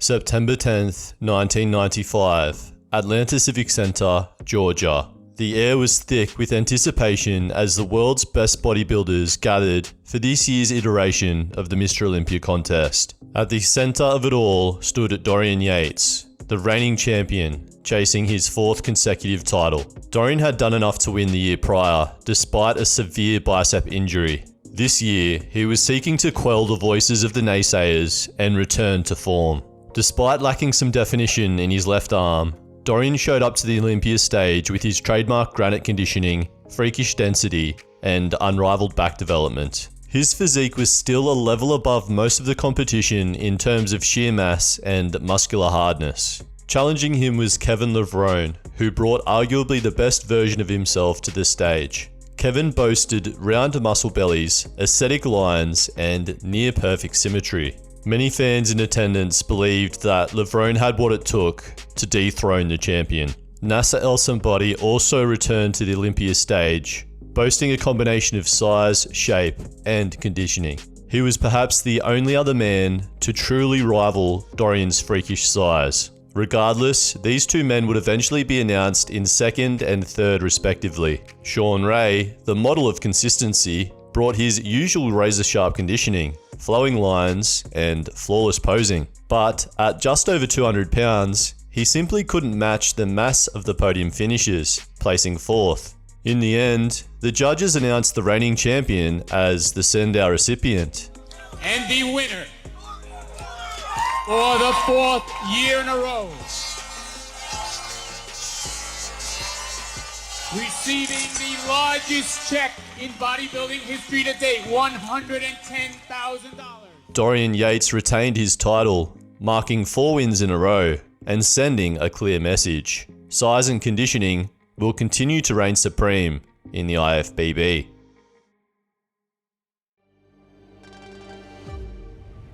September 10th, 1995, Atlanta Civic Center, Georgia. The air was thick with anticipation as the world's best bodybuilders gathered for this year's iteration of the MrOlympia contest. At the center of it all stood Dorian Yates, the reigning champion, chasing his fourth consecutive title. Dorian had done enough to win the year prior, despite a severe bicep injury. This year, he was seeking to quell the voices of the naysayers and return to form. Despite lacking some definition in his left arm, Dorian showed up to the Olympia stage with his trademark granite conditioning, freakish density, and unrivaled back development. His physique was still a level above most of the competition in terms of sheer mass and muscular hardness. Challenging him was KevinLevrone, who brought arguably the best version of himself to the stage. Kevin boasted round muscle bellies, aesthetic lines, and near-perfect symmetry. Many fans in attendance believed that Levrone had what it took to dethrone the champion. NASA El Somebody also returned to the Olympia stage, boasting a combination of size, shape, and conditioning. He was perhaps the only other man to truly rival Dorian's freakish size. Regardless, these two men would eventually be announced in second and third respectively. Shawn Ray, the model of consistency, brought his usual razor-sharp conditioning, flowing lines, and flawless posing. But at just over 200 pounds, he simply couldn't match the mass of the podium finishers, placing fourth. In the end, the judges announced the reigning champion as the Sandow recipient. And the winner, for the fourth year in a row, receiving the largest check in bodybuilding history to date, $110,000. Dorian Yates retained his title, marking 4 wins in a row and sending a clear message. Size and conditioning will continue to reign supreme in the IFBB.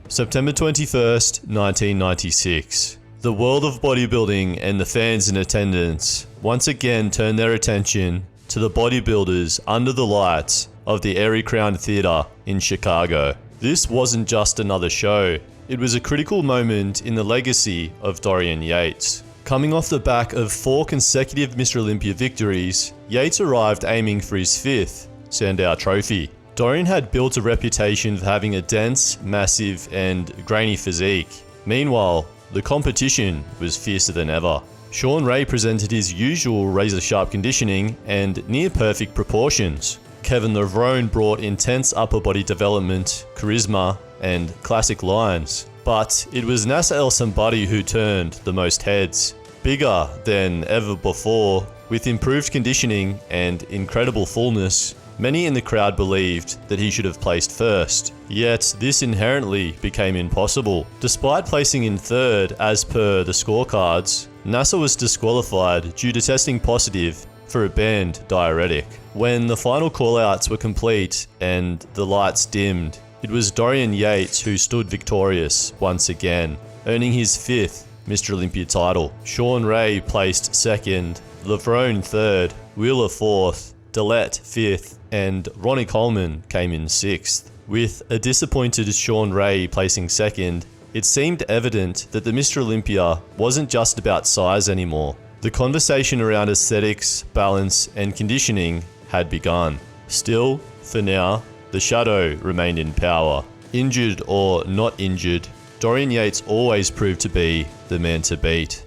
September 21st, 1996. The world of bodybuilding and the fans in attendance once again turned their attention to the bodybuilders under the lights of the Airy Crown Theater in Chicago. This wasn't just another show, it was a critical moment in the legacy of Dorian Yates. Coming off the back of 4 consecutive MrOlympia victories, Yates arrived aiming for his 5th Sandow trophy. Dorian had built a reputation for having a dense, massive, and grainy physique. Meanwhile, the competition was fiercer than ever. Shawn Ray presented his usual razor-sharp conditioning and near-perfect proportions. KevinLevrone brought intense upper body development, charisma, and classic lines. But it was NASA El Somebody who turned the most heads. Bigger than ever before, with improved conditioning and incredible fullness, many in the crowd believed that he should have placed first. Yet this inherently became impossible. Despite placing in third as per the scorecards, NASA was disqualified due to testing positive for a banned diuretic. When the final callouts were complete and the lights dimmed, it was Dorian Yates who stood victorious once again, earning his 5th MrOlympia title. Shawn Ray placed second, Levrone third, Wheeler fourth, Dillette 5th, and Ronnie Coleman came in 6th. With a disappointed Shawn Ray placing second, it seemed evident that the MrOlympia wasn't just about size anymore. The conversation around aesthetics, balance, and conditioning had begun. Still, for now, the shadow remained in power. Injured or not injured, Dorian Yates always proved to be the man to beat.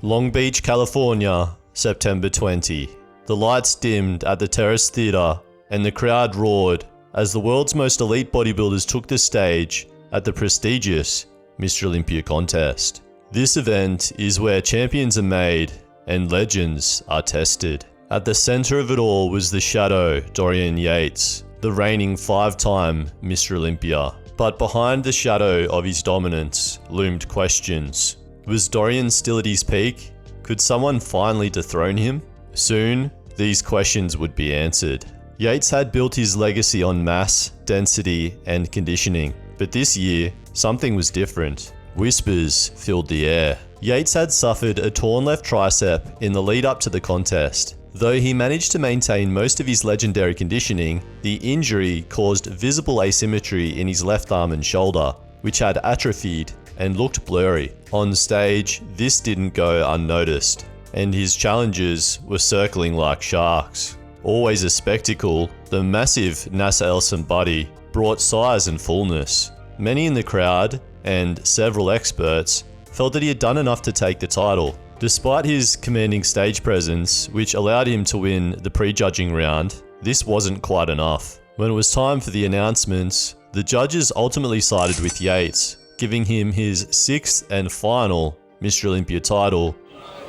Long Beach, California, September 20. The lights dimmed at the Terrace Theater and the crowd roared as the world's most elite bodybuilders took the stage at the prestigious MrOlympia contest. This event is where champions are made and legends are tested. At the center of it all was the shadow, Dorian Yates, the reigning 5-time MrOlympia. But behind the shadow of his dominance loomed questions. Was Dorian still at his peak? Could someone finally dethrone him? Soon, these questions would be answered. Yates had built his legacy on mass, density, and conditioning. But this year, something was different. Whispers filled the air. Yates had suffered a torn left tricep in the lead up to the contest. Though he managed to maintain most of his legendary conditioning, the injury caused visible asymmetry in his left arm and shoulder, which had atrophied and looked blurry. On stage, this didn't go unnoticed, and his challengers were circling like sharks. Always a spectacle, the massive NASA Elson body brought size and fullness. Many in the crowd, and several experts, felt that he had done enough to take the title. Despite his commanding stage presence, which allowed him to win the prejudging round, this wasn't quite enough. When it was time for the announcements, the judges ultimately sided with Yates, giving him his 6th and final Mr. Olympia title.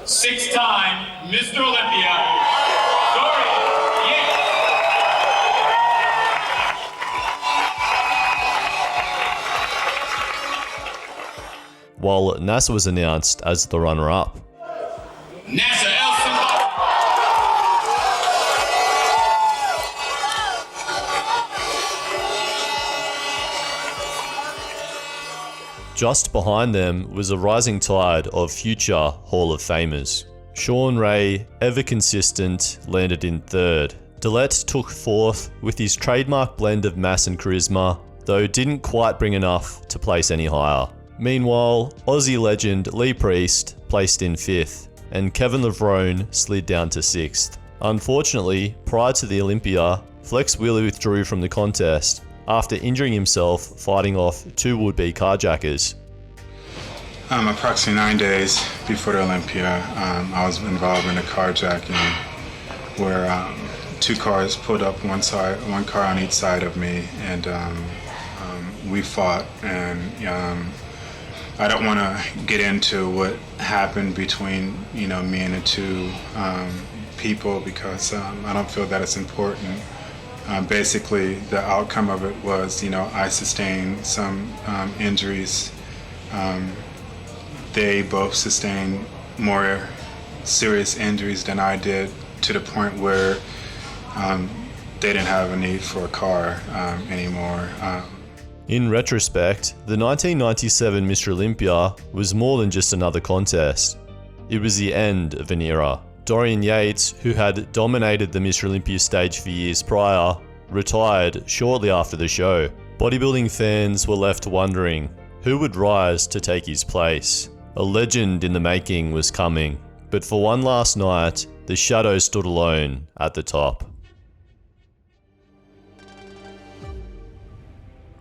6-time Mr. Olympia, Dorian Yates. While NASA was announced as the runner-up. NASA Elson. Just behind them was a rising tide of future Hall of Famers. Shawn Ray, ever consistent, landed in 3rd. Dillette took 4th with his trademark blend of mass and charisma, though didn't quite bring enough to place any higher. Meanwhile, Aussie legend Lee Priest placed in 5th, and KevinLevrone slid down to 6th. Unfortunately, prior to the Olympia, FlexWheeler withdrew from the contest after injuring himself fighting off 2 would-be carjackers. Approximately 9 days before the Olympia, I was involved in a carjacking where 2 cars pulled up one car on each side of me, and we fought. And I don't want to get into what happened between me and the 2 people because I don't feel that it's important. Basically, the outcome of it was, I sustained some injuries. They both sustained more serious injuries than I did, to the point where they didn't have a need for a car anymore. In retrospect, the 1997 Mr. Olympia was more than just another contest. It was the end of an era. Dorian Yates, who had dominated the Mr. Olympia stage for years prior, retired shortly after the show. Bodybuilding fans were left wondering who would rise to take his place. A legend in the making was coming, but for one last night, the shadow stood alone at the top.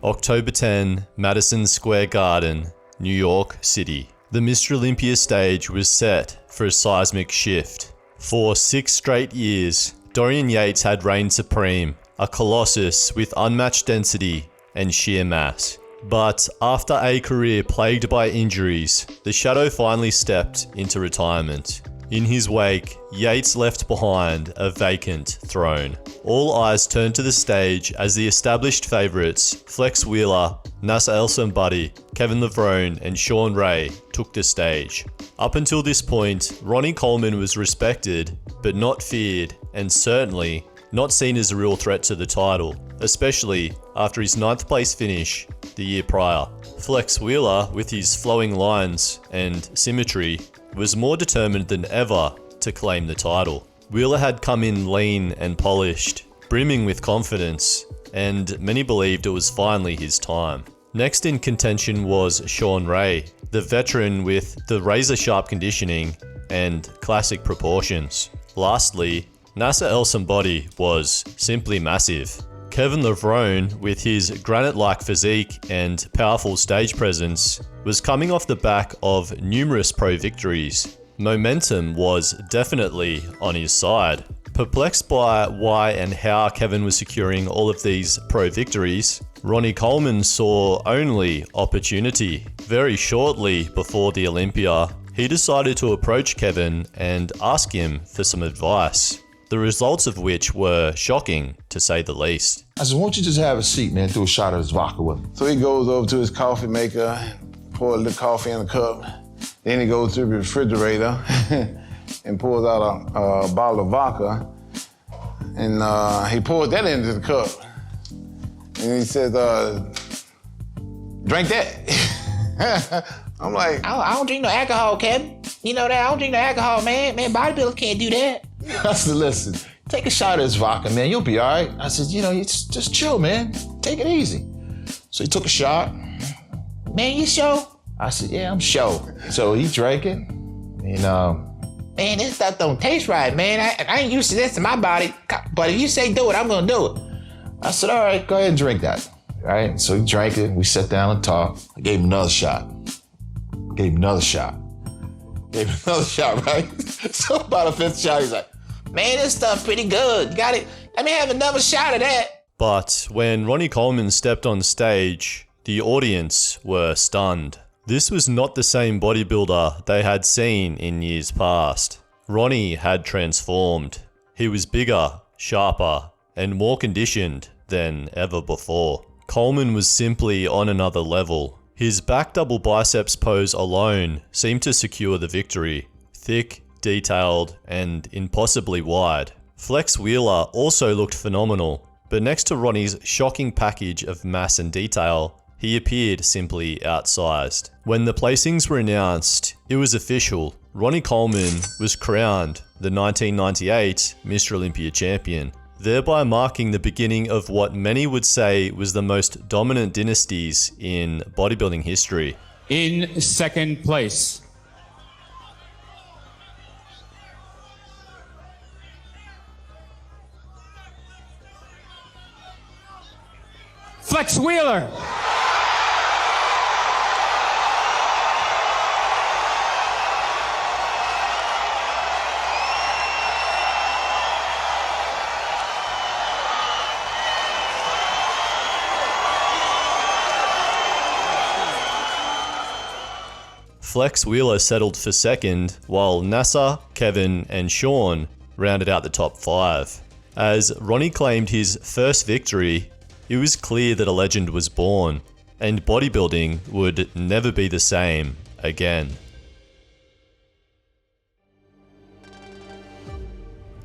October 10, Madison Square Garden, New York City. The Mr. Olympia stage was set for a seismic shift. For 6 straight years, Dorian Yates had reigned supreme, a colossus with unmatched density and sheer mass. But after a career plagued by injuries, the shadow finally stepped into retirement. In his wake, Yates left behind a vacant throne. All eyes turned to the stage as the established favourites, FlexWheeler, NASA Elson Buddy, KevinLevrone and Shawn Ray took the stage. Up until this point, Ronnie Coleman was respected, but not feared, and certainly not seen as a real threat to the title, especially after his 9th place finish the year prior. FlexWheeler, with his flowing lines and symmetry, was more determined than ever to claim the title. Wheeler had come in lean and polished, brimming with confidence, and many believed it was finally his time. Next in contention was Shawn Ray, the veteran with the razor-sharp conditioning and classic proportions. Lastly, NASA Elson Body was simply massive. KevinLevrone, with his granite-like physique and powerful stage presence, was coming off the back of numerous pro victories. Momentum was definitely on his side. Perplexed by why and how Kevin was securing all of these pro victories, Ronnie Coleman saw only opportunity. Very shortly before the Olympia, he decided to approach Kevin and ask him for some advice, the results of which were shocking, to say the least. I said, won't you just have a seat, man, threw a shot of his vodka with him. So he goes over to his coffee maker, pours the coffee in a cup, then he goes to the refrigerator and pulls out a bottle of vodka, and he pours that into the cup. And he says, drink that. I'm like, I don't drink no alcohol, Kevin. You know that? I don't drink no alcohol, man. Man, bodybuilders can't do that. I said, listen, take a shot of this vodka, man. You'll be all right. I said, you know, you just chill, man. Take it easy. So he took a shot. Man, you sure? I said, yeah, I'm sure. So he drank it. And, man, this stuff don't taste right, man. I ain't used to this in my body. But if you say do it, I'm going to do it. I said, all right, go ahead and drink that. All right, so he drank it. We sat down and talked. I gave him another shot. Gave him another shot, right? So about the fifth shot, he's like, man, this stuff pretty good. You got it. Let me have another shot of that. But when Ronnie Coleman stepped on stage, the audience were stunned. This was not the same bodybuilder they had seen in years past. Ronnie had transformed. He was bigger, sharper, and more conditioned than ever before. Coleman was simply on another level. His back double biceps pose alone seemed to secure the victory. Thick, detailed, and impossibly wide. FlexWheeler also looked phenomenal, but next to Ronnie's shocking package of mass and detail, he appeared simply outsized. When the placings were announced, it was official. Ronnie Coleman was crowned the 1998 MrOlympia champion, thereby marking the beginning of what many would say was the most dominant dynasties in bodybuilding history. In second place, FlexWheeler. FlexWheeler settled for second, while Nasser, Kevin, and Shawn rounded out the top 5. As Ronnie claimed his first victory, it was clear that a legend was born, and bodybuilding would never be the same again.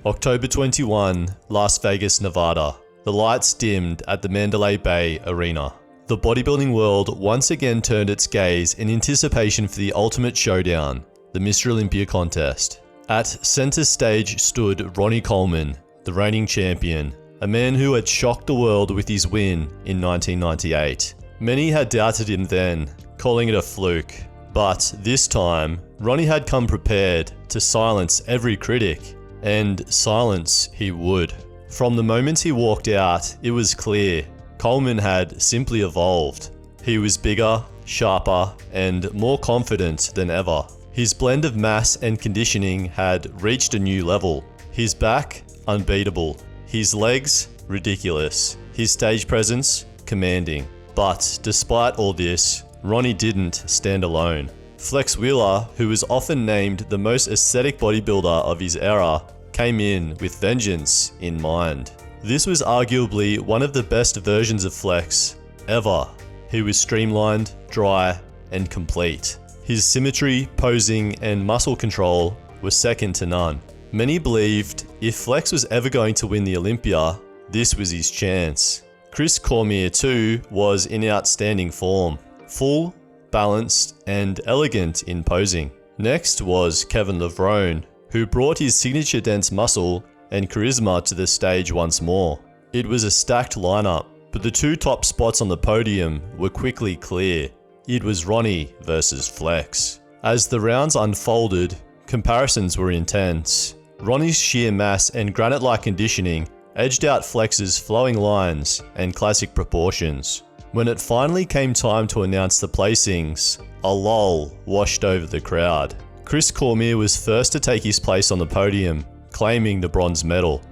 October 21, Las Vegas, Nevada. The lights dimmed at the Mandalay Bay Arena. The bodybuilding world once again turned its gaze in anticipation for the ultimate showdown, the MrOlympia contest. At center stage stood Ronnie Coleman, the reigning champion, a man who had shocked the world with his win in 1998. Many had doubted him then, calling it a fluke. But this time, Ronnie had come prepared to silence every critic, and silence he would. From the moment he walked out, it was clear Coleman had simply evolved. He was bigger, sharper, and more confident than ever. His blend of mass and conditioning had reached a new level. His back, unbeatable. His legs, ridiculous. His stage presence, commanding. But despite all this, Ronnie didn't stand alone. FlexWheeler, who was often named the most aesthetic bodybuilder of his era, came in with vengeance in mind. This was arguably one of the best versions of Flex ever. He was streamlined, dry, and complete. His symmetry, posing, and muscle control were second to none. Many believed if Flex was ever going to win the Olympia, this was his chance. Qyxz Cormier too was in outstanding form. Full, balanced, and elegant in posing. Next was KevinLevrone, who brought his signature dense muscle and charisma to the stage once more. It was a stacked lineup, but the two top spots on the podium were quickly clear. It was Ronnie versus Flex. As the rounds unfolded, comparisons were intense. Ronnie's sheer mass and granite-like conditioning edged out Flex's flowing lines and classic proportions. When it finally came time to announce the placings, a lull washed over the crowd. Qyxz Cormier was first to take his place on the podium, claiming the bronze medal.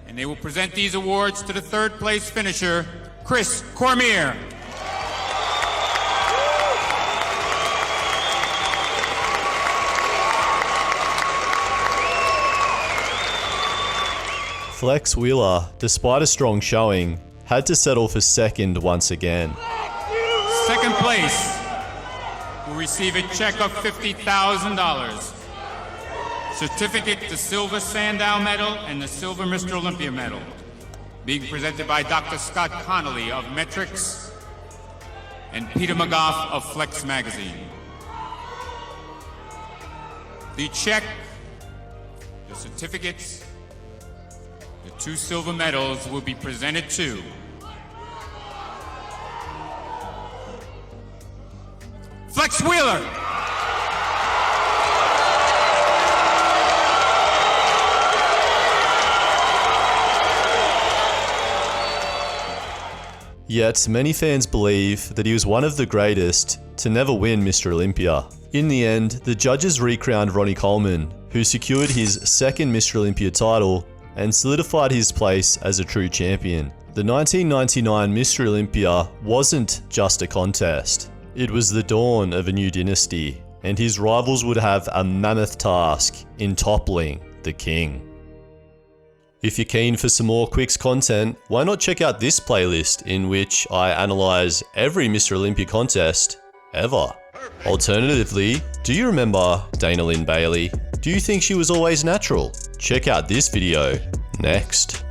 And they will present these awards to the third place finisher, Qyxz Cormier. FlexWheeler, despite a strong showing, had to settle for second once again. Second place will receive a check of $50,000. Certificate, the Silver Sandow Medal, and the Silver MrOlympia Medal. Being presented by Dr. Scott Connolly of Metrics and Peter McGough of Flex Magazine. The check, the certificates, the 2 silver medals will be presented to FlexWheeler. Yet, many fans believe that he was one of the greatest to never win Mr. Olympia. In the end, the judges recrowned Ronnie Coleman, who secured his second Mr. Olympia title and solidified his place as a true champion. The 1999 Mr. Olympia wasn't just a contest. It was the dawn of a new dynasty, and his rivals would have a mammoth task in toppling the king. If you're keen for some more Qyxz content, why not check out this playlist in which I analyze every Mr. Olympia contest ever. Alternatively, do you remember Dana Lynn Bailey? Do you think she was always natural? Check out this video next.